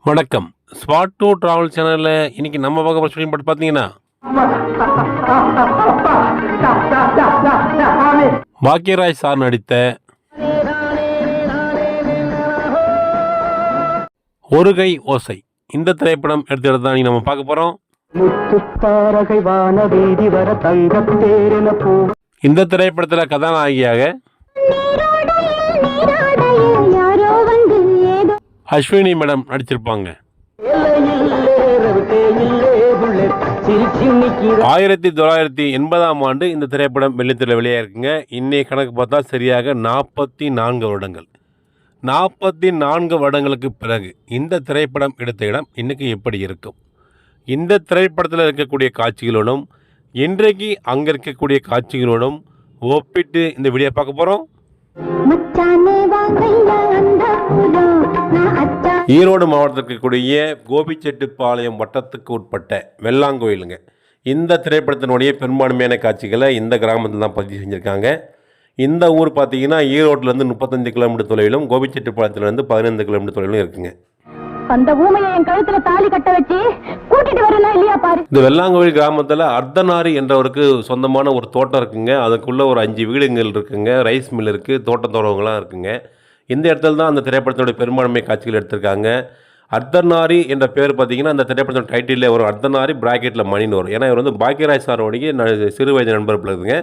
வணக்கம். Spot two travel சேனலில் இன்னைக்கு நம்ம பார்க்க போகிற ஷூட்டிங் படம் பார்த்தீங்கன்னா பாக்யராஜ் சார் நடித்த ஒரு கை ஓசை இந்த திரைப்படம் எடுத்துகிட்டு தான் நம்ம பார்க்க போகிறோம். இந்த திரைப்படத்தில் கதாநாயகியாக அஸ்வினி மேடம் நடிச்சிருப்பாங்க. 1980ஆம் ஆண்டு இந்த திரைப்படம் வெள்ளித்திரையில் வெளியாகிருக்குங்க. இன்னைய கணக்கு பார்த்தா சரியாக 44 வருடங்கள். 44 வருடங்களுக்கு பிறகு இந்த திரைப்படம் எடுத்த இடம் இன்னைக்கு எப்படி இருக்கும்? இந்த திரைப்படத்தில் இருக்கக்கூடிய காட்சிகளோடும் இன்றைக்கு அங்கே இருக்கக்கூடிய காட்சிகளோடும் ஒப்பிட்டு இந்த வீடியோ பார்க்க போகிறோம். ஈரோடு மாவட்டத்தில் இருக்கக்கூடிய கோபிச்செட்டிப்பாளையம் வட்டத்துக்கு உட்பட்ட வெள்ளாங்கோயிலுங்க. இந்த திரைப்படத்தினுடைய பெரும்பான்மையான காட்சிகளை இந்த கிராமத்தில் தான் பதிவு செஞ்சுருக்காங்க. இந்த ஊர் பார்த்திங்கன்னா ஈரோட்டிலேருந்து 35 கிலோமீட்டர் தொலைவிலும் கோபிச்செட்டிப்பாளையத்துலேருந்து 15 கிலோமீட்டர் தொலைவிலும் இருக்குங்க. அந்த ஊமையை என் கழுத்துல தாலி கட்ட வச்சு கூட்டிட்டு வரலாம் இல்லையா பாரு. இந்த வெள்ளாங்கோயில் கிராமத்தில் அர்த்தநாரி என்றவருக்கு சொந்தமான ஒரு தோட்டம் இருக்குங்க. அதுக்குள்ளே ஒரு 5 வீடுங்கள் இருக்குங்க, ரைஸ் மில் இருக்குது, தோட்டத்தோட்டங்கள்லாம் இருக்குங்க. இந்த இடத்துல தான் அந்த திரைப்படத்தினுடைய பெரும்பான்மை காட்சிகள் எடுத்திருக்காங்க. அர்த்தநாரி என்ற பேர் பார்த்தீங்கன்னா அந்த திரைப்படத்தோட டைட்டிலே வரும். அர்த்தநாரி பிராக்கெட்டில் மணின்னு வரும். ஏன்னா இவர் வந்து பாக்யராஜ் சாரோடைய சிறு வயது நண்பர் இருக்குங்க.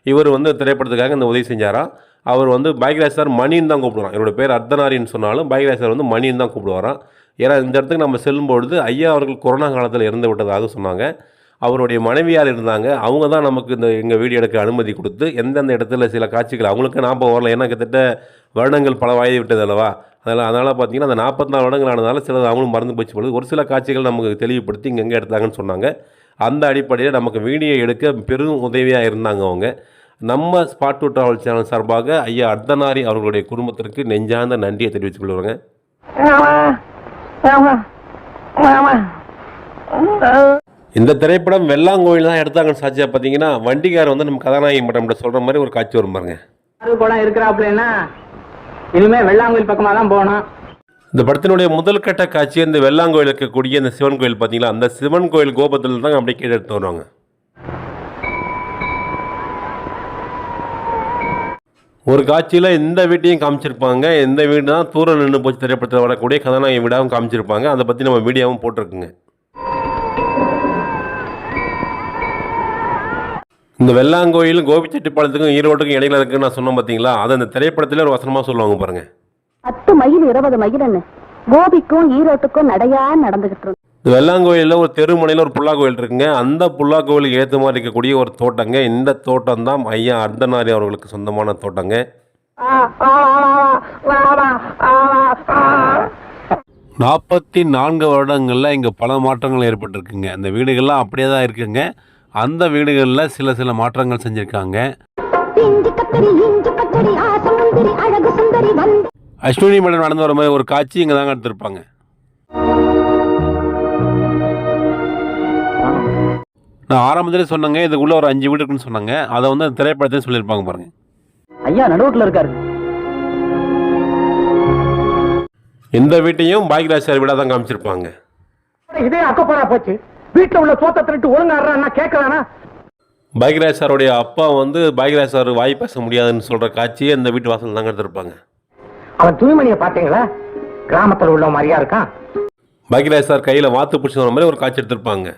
இவர் வந்து திரைப்படத்துக்காக இந்த உதவி செஞ்சாராம். அவர் வந்து பாக்யராஜ் சார் மணின்னு தான் கூப்பிடுவாராம். இவரோட பேர் அர்த்தநாரின்னு சொன்னாலும் பாக்யராஜ் சார் வந்து மணின்னு தான் கூப்பிடுவாராம். ஏன்னா இந்த இடத்துக்கு நம்ம செல்லும்பொழுது ஐயா அவர்கள் கொரோனா காலத்தில் இறந்து விட்டதாக சொன்னாங்க. அவருடைய மனைவியார் இருந்தாங்க. அவங்க தான் நமக்கு இந்த எங்கள் வீடியோ எடுக்க அனுமதி கொடுத்து எந்தெந்த இடத்துல சில காட்சிகள் அவங்களுக்கு ஞாபகம் வரல. ஏன்னா கிட்டத்தட்ட வருடங்கள் பல வயது விட்டது அல்லவா. அதனால் பார்த்தீங்கன்னா அந்த 44 வருடங்கள் ஆனதால் சிலது அவங்களும் மறந்து போச்சு பொழுது ஒரு சில காட்சிகள் நமக்கு தெளிவுபடுத்தி இங்கே எடுத்தாங்கன்னு சொன்னாங்க. அந்த அடிப்படையில் நமக்கு வீடியோ எடுக்க பெரும் உதவியாக இருந்தாங்க அவங்க. நம்ம ஸ்பாட் டூ டிராவல் சேனல் சார்பாக ஐயா அர்த்தநாரி அவர்களுடைய குடும்பத்திற்கு நெஞ்சார்ந்த நன்றியை தெரிவித்துக் கொள்வாங்க. இந்த திரைப்படம் வெள்ளாங்கோயில் தான் எடுத்தாங்கன்னு சாட்சியா பார்த்தீங்கன்னா வண்டிக்கார் வந்து நம்ம கதாநாயகி மேடம் சொல்கிற மாதிரி ஒரு காட்சி வரும் பாருங்க. படம் இருக்கிறாப்லன்னா இனிமே வெள்ளாங்கோயில் பக்கமாக தான் போகணும். இந்த படத்தினுடைய முதல் கட்ட காட்சி இந்த வெள்ளாங்கோயில் இருக்கக்கூடிய இந்த சிவன் கோயில் பார்த்தீங்களா, அந்த சிவன் கோயில் கோபத்தில் தான் அப்படியே கீழே எடுத்து வருவாங்க. ஒரு காட்சியில் இந்த வீட்டையும் காமிச்சிருப்பாங்க. இந்த வீடு தான் தூரம் நின்று போச்சு திரைப்படத்தில் வரக்கூடிய கதாநாயகி வீடாகவும் காமிச்சிருப்பாங்க. அதை பற்றி நம்ம வீடியோவும் போட்டிருக்குங்க. இந்த வெள்ளாங்கோயில் கோபிச்செட்டிப்பாளையத்துக்கும் ஈரோட்டுக்கும் இடையில இருக்குன்னு நான் சொன்னேன் பார்த்தீங்களா, அதை அந்த திரைப்படத்தில் ஒரு வசனமாக சொல்லுவாங்க பாருங்க. 10 மைல் 20 மைல்னு கோபிக்கும் ஈரோட்டுக்கும் நடையா நடந்துகிட்டு. இந்த வெள்ளாங்கோயிலில் ஒரு தெருமுனையில் ஒரு புல்லா கோயில் இருக்குங்க. அந்த புல்லா கோயிலுக்கு ஏற்ற மாதிரி இருக்கக்கூடிய ஒரு தோட்டங்க. இந்த தோட்டம் தான் ஐயா அர்த்தநாரி அவர்களுக்கு சொந்தமான தோட்டங்க. 44 வருடங்களில் இங்கே பல மாற்றங்கள் ஏற்பட்டிருக்குங்க. அந்த வீடுகள்லாம் அப்படியே தான் இருக்குங்க. அந்த வீடுகளில் சில மாற்றங்கள் செஞ்சுருக்காங்க. அஸ்வினி மேடம் நடந்து வர மாதிரி ஒரு காட்சி இங்கே தாங்க எடுத்திருப்பாங்க. நான் ஆரம்பத்திலே சொன்னேங்க இதுக்குள்ளே ஒரு 5 வீடு இருக்குன்னு சொன்னாங்க. அதை வந்து அந்த திரைப்படத்தையும் சொல்லியிருப்பாங்க பாருங்க. ஐயா நடுவுல இருக்காரு. இந்த வீட்டையும் பாக்யராஜ் சார் வீடாக தான் காமிச்சிருப்பாங்க. இதே அக்கப்போரா போச்சு. வீட்டில் உள்ள சோத்தை திருட்டு ஒழுங்காடுறான்னா கேட்கறானா? பாக்யராஜ் சாருடைய அப்பா வந்து பாக்யராஜ் சார் வாய் பேச முடியாதுன்னு சொல்கிற காட்சியை இந்த வீட்டு வாசல் தாங்க எடுத்திருப்பாங்க. அவன் துணிமணியை பார்த்தீங்களா? கிராமத்தில் உள்ள மாதிரியா இருக்கான். பாக்யராஜ் சார் கையில் வாத்து பிடிச்சி வர மாதிரி ஒரு காட்சி எடுத்திருப்பாங்க.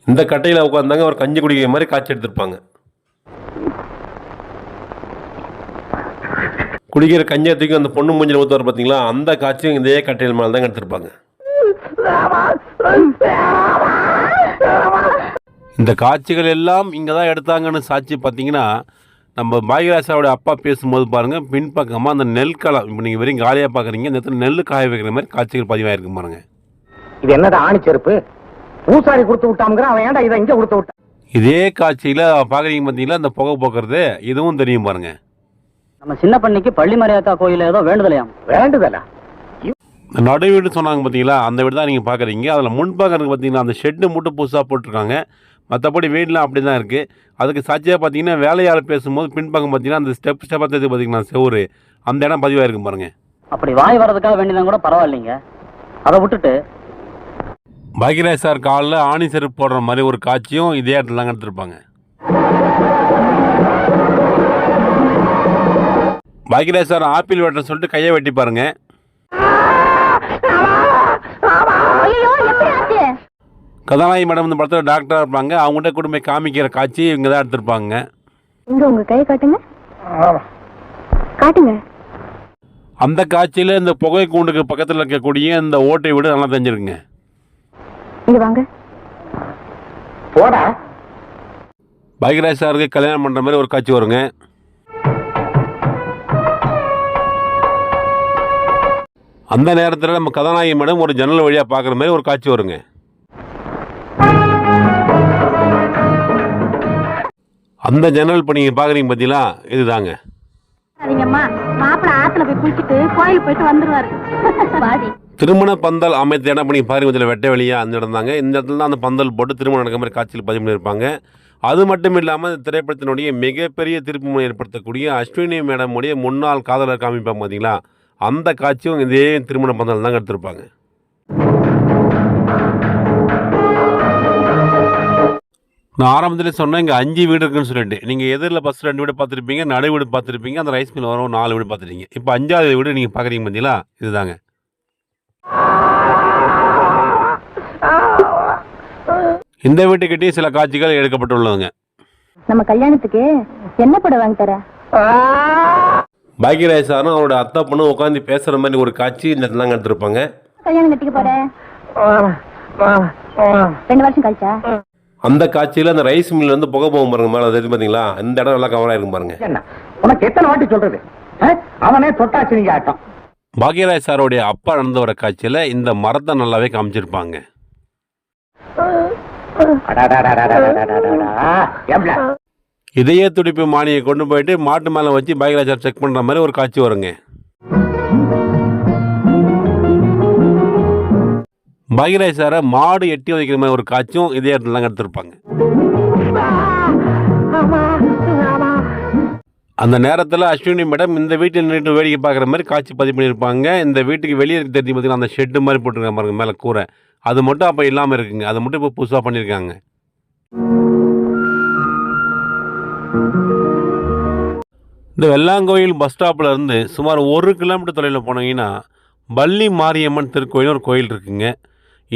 இந்த கட்டையில் உட்காந்தாங்க ஒரு கஞ்சி குடிக்கிற மாதிரி காட்சி எடுத்திருப்பாங்க. குடிக்கிற கஞ்சி தூக்கி அந்த பொண்ணு மூஞ்சில் ஊற்றுவார் பார்த்தீங்களா, அந்த காட்சியும் இதே கட்டையில் மேலே தாங்க எடுத்திருப்பாங்க. இந்த காட்சிகள் எல்லாம் இங்கே தான் எடுத்தாங்கன்னு சாட்சி பார்த்தீங்கன்னா நம்ம பாக்யராஜாவோட அப்பா பேசும்போது பாருங்கள் பின்பக்கமாக அந்த நெல் களம் இப்போ நீங்கள் வெறும் காலியாக பார்க்குறீங்க. இந்த இடத்துல நெல் காய வைக்கிற மாதிரி காட்சிகள் பதிவாயிருக்கு பாருங்க. இது என்னடா ஆணி செருப்பு பூசாரி கொடுத்து விட்டாங்கிற அவன் ஏன்டா இதை இங்கே கொடுத்து விட்டான். இதே காட்சியில் பார்க்குறீங்க பார்த்தீங்களா அந்த புகை போக்குறது இதுவும் தெரியும் பாருங்க. நம்ம சின்ன பண்ணிக்கு பள்ளி மரியாதா கோயில் ஏதோ வேண்டுதலையாம். வேண்டுதலா? நடு வீடு சொன்னாங்க பார்த்தீங்களா, அந்த வீடு தான் நீங்கள் பார்க்குறீங்க. அதில் முன்பக்கம் பார்த்தீங்கன்னா அந்த ஷெட்டு மட்டும் புதுசாக போட்டிருக்காங்க. மற்றபடி வீடெலாம் அப்படி தான் இருக்குது. அதுக்கு சாட்சியாக பார்த்தீங்கன்னா வேலையாள் பேசும்போது பின்பக்கம் பார்த்தீங்கன்னா அந்த ஸ்டெப்பாக தெரியுது பார்த்தீங்கன்னா செவுறு அந்த இடம் பதிவாயிருக்கும் பாருங்க. அப்படி வாய் வர்றதுக்காக வேண்டியதான் கூட பரவாயில்லைங்க. அதை விட்டுட்டு பாக்யராஜ் சார் காலில் ஆணி செருப்பு போடுற மாதிரி ஒரு காட்சியும் இதே இடத்துல தாங்க எடுத்திருப்பாங்க. பாக்யராஜ் சார் ஆப்பிள் வெட்ட சொல்லிட்டு கையை வெட்டி பாருங்க. கதாநாயகி மேடம் இந்த படத்தில் டாக்டராக இருப்பாங்க. அவங்ககிட்ட கூட போய் காமிக்கிற காட்சி இவங்க தான் எடுத்திருப்பாங்க. இங்க உங்க கையை காட்டுங்க, காட்டுங்க. அந்த காட்சியில் இந்த புகை கூண்டுக்கு பக்கத்தில் இருக்கக்கூடிய இந்த ஓட்டை வீடு நல்லா தெரிஞ்சிருக்குங்க. இங்க வாங்க. போடா. பாக்யராஜ் சாருக்கு கல்யாணம் பண்ணுற மாதிரி ஒரு காட்சி வருங்க. அந்த நேரத்தில் நம்ம கதாநாயகி மேடம் ஒரு ஜன்னல் வழியாக பார்க்குற மாதிரி ஒரு காட்சி வருங்க. அந்த ஜன்னல் இப்போ நீங்கள் பார்க்குறீங்க பார்த்தீங்களா, இதுதாங்க. மாப்பிள்ள ஆத்துல போய் குளிச்சுட்டு கோயில் போயிட்டு வந்துருவாரு. திருமண பந்தல் அமைத்த இடம் பண்ணி பாருங்க, இதில் வெட்ட வெளியாக அந்த இடம் தாங்க. இந்த இடத்துல தான் அந்த பந்தல் போட்டு திருமணம் நடக்கிற மாதிரி காட்சியில் பதிவு பண்ணியிருப்பாங்க. அது மட்டும் இல்லாமல் இந்த திரைப்படத்தினுடைய மிகப்பெரிய திருப்புமுனை ஏற்படுத்தக்கூடிய அஸ்வினி மேடமுடைய முன்னாள் காதலர் காமிப்பாங்க பார்த்தீங்களா, அந்த காட்சியும் இதே திருமண பந்தல் தாங்க எடுத்திருப்பாங்க. நான் ஆரம்பத்தில் சொன்னேன் இங்கே 5 வீடு இருக்குன்னு சொல்லிட்டு. நீங்கள் எதிரில் ஃபஸ்ட் 2 வீடு பார்த்துருப்பீங்க, நடு வீடு பார்த்துருப்பீங்க, அந்த ரைஸ் மில் வரும் 4 வீடு பார்த்துட்டீங்க. இப்போ 5வது வீடு நீங்கள் பார்க்குறீங்க பார்த்தீங்களா, இதுதாங்க. இந்த வீட்டுக்கிட்டே சில காட்சிகள் எடுக்கப்பட்டுள்ளதுங்க. நம்ம கல்யாணத்துக்கு என்ன படம் வாங்கி தர? பாக்யராஜ் சாரும் அவரோட அத்தை பொண்ணு உட்காந்து பேசுகிற மாதிரி ஒரு காட்சி இந்த இடத்துல எடுத்திருப்பாங்க. கல்யாணம் கட்டிக்க போறேன் 2 வருஷம் கழிச்சா? அந்த காட்சியில் அந்த ரைஸ் மில் வந்து புகை போகும் பாருங்க மேலே, தெரியும் பார்த்தீங்களா, இந்த இடம் நல்லா கவராக இருக்கும் பாருங்க. உனக்கு எத்தனை வாட்டி சொல்றது? அவனே தொட்டாச்சு நீங்க ஆட்டம். பாக்யராஜ் சாரோடைய அப்பா நடந்து வர காட்சியில் இந்த மரத்தை நல்லாவே காமிச்சிருப்பாங்க. இதய துடிப்பு மானியை கொண்டு போயிட்டு மாட்டு மேலே வச்சு பாக்யராஜ் சார் செக் பண்ணுற மாதிரி ஒரு காட்சி வருங்க. பாக்யராஜ் சாரை மாடு எட்டி வைக்கிற மாதிரி ஒரு காட்சியும் இதே இடத்துல தாங்க எடுத்திருப்பாங்க. அந்த நேரத்தில் அஸ்வினி மேடம் இந்த வீட்டில் நின்று வேடிக்கை பார்க்குற மாதிரி காட்சி பதிவு பண்ணியிருப்பாங்க. இந்த வீட்டுக்கு வெளியே தெரிஞ்சு பார்த்தீங்கன்னா அந்த ஷெட்டு மாதிரி போட்டுருக்காங்க பாருங்க மேலே கூரை, அது மட்டும் அப்போ இல்லாமல் இருக்குங்க. அது மட்டும் இப்போ புதுசாக பண்ணியிருக்காங்க. இந்த வெள்ளாங்கோயில் பஸ் ஸ்டாப்பில் இருந்து சுமார் 1 கிலோமீட்டர் தொலைவில் போனீங்கன்னா பள்ளி மாரியம்மன் திருக்கோயில் ஒரு கோயில் இருக்குங்க.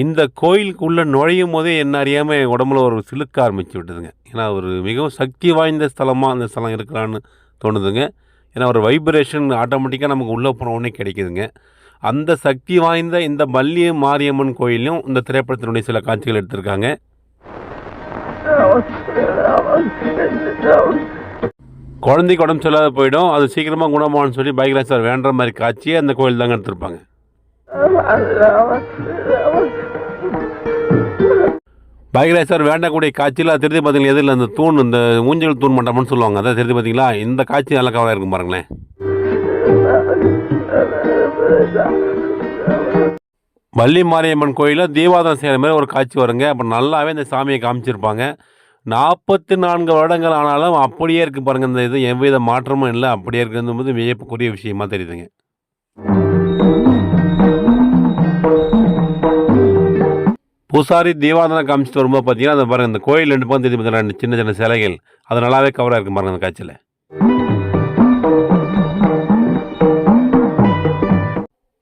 இந்த கோயிலுக்குள்ளே நுழையும் போதே என்ன அறியாமல் உடம்புல ஒரு சிலுக்க ஆரம்பிச்சு விட்டுதுங்க. ஏன்னா ஒரு மிகவும் சக்தி வாய்ந்த ஸ்தலமாக அந்த ஸ்தலம் இருக்கலான்னு தோணுதுங்க. ஏன்னா ஒரு வைப்ரேஷன் ஆட்டோமேட்டிக்காக நமக்கு உள்ளே போன உடனே கிடைக்குதுங்க. அந்த சக்தி வாய்ந்த இந்த பள்ளி மாரியம்மன் கோயிலையும் இந்த திரைப்படத்தினுடைய சில காட்சிகள் எடுத்திருக்காங்க. குழந்தைக்கு உடம்பு சொல்லாத போயிடும், அது சீக்கிரமாக குணமானு சொல்லி பாக்யராஜ் சார் வேண்டுற மாதிரி காட்சியை அந்த கோயில் தாங்க எடுத்திருப்பாங்க. பாக்யராஜ் சார் வேண்டக்கூடிய காட்சியில் அது தெரிஞ்சு பார்த்தீங்களா, எதிரில் அந்த தூண், இந்த ஊஞ்சல் தூண் மண்டபம்னு சொல்லுவாங்க, அதை தெரிஞ்சு பார்த்தீங்களா, இந்த காட்சி நல்லா கவராக இருக்கும் பாருங்களேன். வள்ளி மாரியம்மன் கோயிலில் தீபாவளி செய்கிற மாதிரி ஒரு காட்சி வருங்க. அப்புறம் நல்லாவே இந்த சாமியை காமிச்சிருப்பாங்க. 44 வருடங்கள் ஆனாலும் அப்படியே இருக்குது பாருங்கள். இந்த இது எவ்வித மாற்றமும் இல்லை, அப்படியே இருக்கும்போது வியப்புக்குரிய விஷயமா தெரியுதுங்க. பூசாரி தீபாவளி காமிச்சிட்டு வரும்போது பார்த்தீங்கன்னா அந்த பாருங்கள், இந்த கோயில் 2 பக்கம் தெரிஞ்சு பார்த்தீங்கன்னா சின்ன சின்ன சிலைகள், அது நல்லாவே கவராக இருக்கும் பாருங்கள் அந்த காட்சியில்.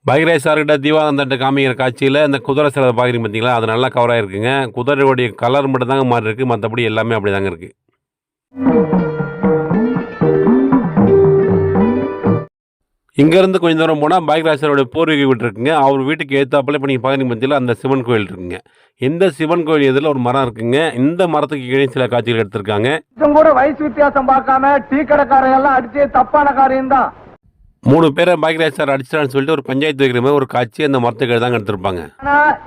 பாக்யராஜ் சார்கிட்ட தீபாவளி காமிக்கிற காட்சியில் இந்த குதிரை சிலை பார்க்குறீங்க பார்த்தீங்களா, அது நல்லா கவராக இருக்குங்க. குதிரையோடைய கலர் மட்டும் தாங்க மாறி இருக்குது, மற்றபடி எல்லாமே அப்படி தாங்க இருக்குது. இங்கேருந்து கொஞ்சம் தூரம் போனால் பாக்யராஜ் சாரோடைய பூர்வீக வீட்டு இருக்குங்க. அவர் வீட்டுக்கு ஏற்றாப்பில் இப்போ நீங்கள் பார்க்குறீங்க பார்த்தீங்களா, அந்த சிவன் கோயில் இருக்குங்க. இந்த சிவன் கோயில் எதில் ஒரு மரம் இருக்குங்க. இந்த மரத்துக்கு கீழே சில காட்சிகள் எடுத்திருக்காங்க. கூட வயசு வித்தியாசம் பார்க்காம டீ கடைக்காரங்க எல்லாம் அடிச்சு தப்பான காரியம் தான். 3 பேரை பாக்யராஜ் சார் அடிச்சிட்டான்னு சொல்லிட்டு ஒரு பஞ்சாயத்து வைக்கிற மாதிரி ஒரு காட்சி அந்த மரத்துக்கு தாங்க எடுத்திருப்பாங்க.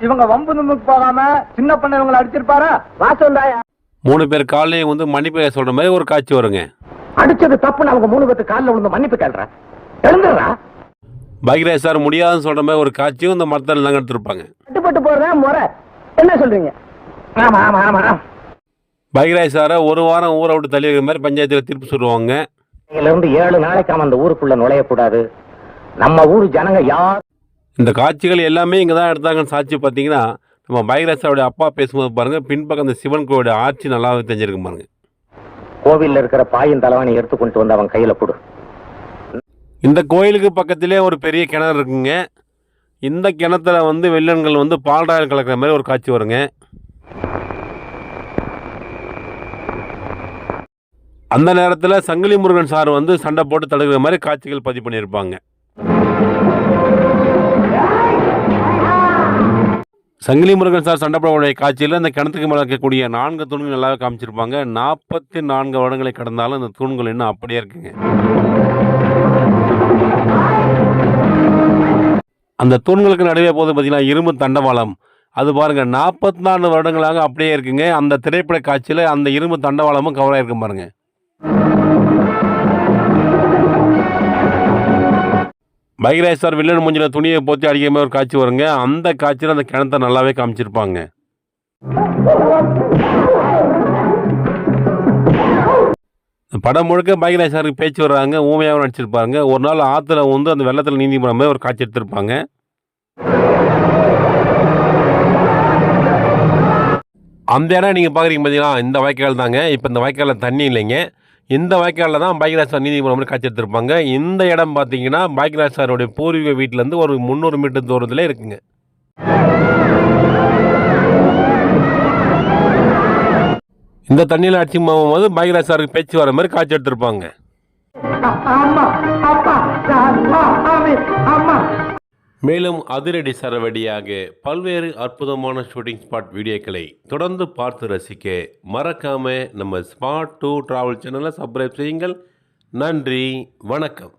இவங்க வம்பு நும்புக்கு போகாம சின்ன பண்ண இவங்களை அடிச்சிருப்பாரா? வாசல்தாயா 3 பேர் காலையும் வந்து மன்னிப்பு சொல்ற மாதிரி ஒரு காட்சி வருங்க. அடிச்சது தப்புன்னு அவங்க 3 பேருக்கு காலில் விழுந்து மன்னிப்பு கேள்றா, எழுந்துடுறா. பாக்யராஜ் சார் முடியாதுன்னு சொல்ற மாதிரி ஒரு காட்சியும் இந்த மரத்தில் தாங்க எடுத்திருப்பாங்க. கட்டுப்பட்டு போறேன் முறை என்ன சொல்றீங்க? ஆமா ஆமா ஆமா. பாக்யராஜ் சாரை 1 வாரம் ஊரை விட்டு தள்ளி வைக்கிற மாதிரி பஞ்சாயத்தில் தீர்ப்பு சொல்லுவாங்க. இதுல இருந்து 7 நாளைக்கு அவன் அந்த ஊருக்குள்ள நுழையக்கூடாது. நம்ம ஊர் ஜனங்க யார் இந்த காட்சிகள் எல்லாமே இங்கே தான் எடுத்தாங்கன்னு சாட்சி பார்த்தீங்கன்னா, நம்ம பாக்யராஜ் அப்பா பேசும்போது பாருங்கள், பின்பக்கம் அந்த சிவன் கோவிலோட ஆட்சி நல்லாவே தெரிஞ்சிருக்கு பாருங்க. கோவில்ல இருக்கிற பாயின் தலைவாணி எடுத்து கொண்டு வந்து அவன் கையில கொடு. இந்த கோயிலுக்கு பக்கத்திலே ஒரு பெரிய கிணறு இருக்குங்க. இந்த கிணத்துல வந்து வெள்ளன்கள் வந்து பால்ராயல் கலக்கிற மாதிரி ஒரு காட்சி வருங்க. அந்த நேரத்தில் சங்கிலி முருகன் சார் வந்து சண்டை போட்டு தடுக்கிற மாதிரி காட்சிகள் பதிவு பண்ணியிருப்பாங்க. சங்கிலி முருகன் சார் சண்டை போடக்கூடிய காட்சியில் அந்த கிணத்துக்கு மேலே இருக்கக்கூடிய 4 தூண்கள் நல்லாவே காமிச்சிருப்பாங்க. 44 வருடங்களை கடந்தாலும் அந்த தூண்கள் இன்னும் அப்படியே இருக்குங்க. அந்த தூண்களுக்கு நடுவே போது பார்த்தீங்கன்னா இரும்பு தண்டவாளம். அது பாருங்கள் 44 வருடங்களாக அப்படியே இருக்குங்க. அந்த திரைப்பட காட்சியில் அந்த இரும்பு தண்டவாளமும் கவர் ஆகிருக்கும் பாருங்க. பாக்யராஜ் சார் வில்லன் மூஞ்சில துணியை போத்தி அடிக்கிற மாதிரி ஒரு காட்சி வருங்க. அந்த காட்சியில் அந்த கிணத்தை நல்லாவே காமிச்சிருப்பாங்க. படம் முழுக்க பாக்யராஜ் சாருக்கு பேச்சு வர்றாங்க, ஊமையாக நடிச்சிருப்பாங்க. ஒரு நாள் ஆற்றுல வந்து அந்த வெள்ளத்தில் நீந்தி போகிற மாதிரி ஒரு காட்சி எடுத்திருப்பாங்க. அந்த இடம் நீங்கள் பார்க்குறீங்க பார்த்தீங்களா, இந்த வாய்க்கால் தாங்க. இப்போ இந்த வாய்க்காலில் தண்ணி இல்லைங்க. இந்த வாய்க்காலில் தான் பாக்யராஜ் சார் நீந்தி போகிற மாதிரி காட்சி எடுத்திருப்பாங்க. இந்த இடம் பார்த்தீங்கன்னா பாக்யராஜ் சாருடைய பூர்வீக வீட்டிலேருந்து ஒரு 300 மீட்டர் தூரத்தில் இருக்குங்க. இந்த தண்ணியில் அடிச்சு போகும்போது பாக்யராஜ் சாருக்கு பேச்சு வர மாதிரி காட்சி எடுத்திருப்பாங்க. மேலும் அதிரடி சரவடியாக பல்வேறு அற்புதமான ஷூட்டிங் ஸ்பாட் வீடியோக்களை தொடர்ந்து பார்த்து ரசிக்க மறக்காம நம்ம ஸ்பாட் 2 டிராவல் சேனலை சப்ஸ்கிரைப் செய்யுங்கள். நன்றி, வணக்கம்.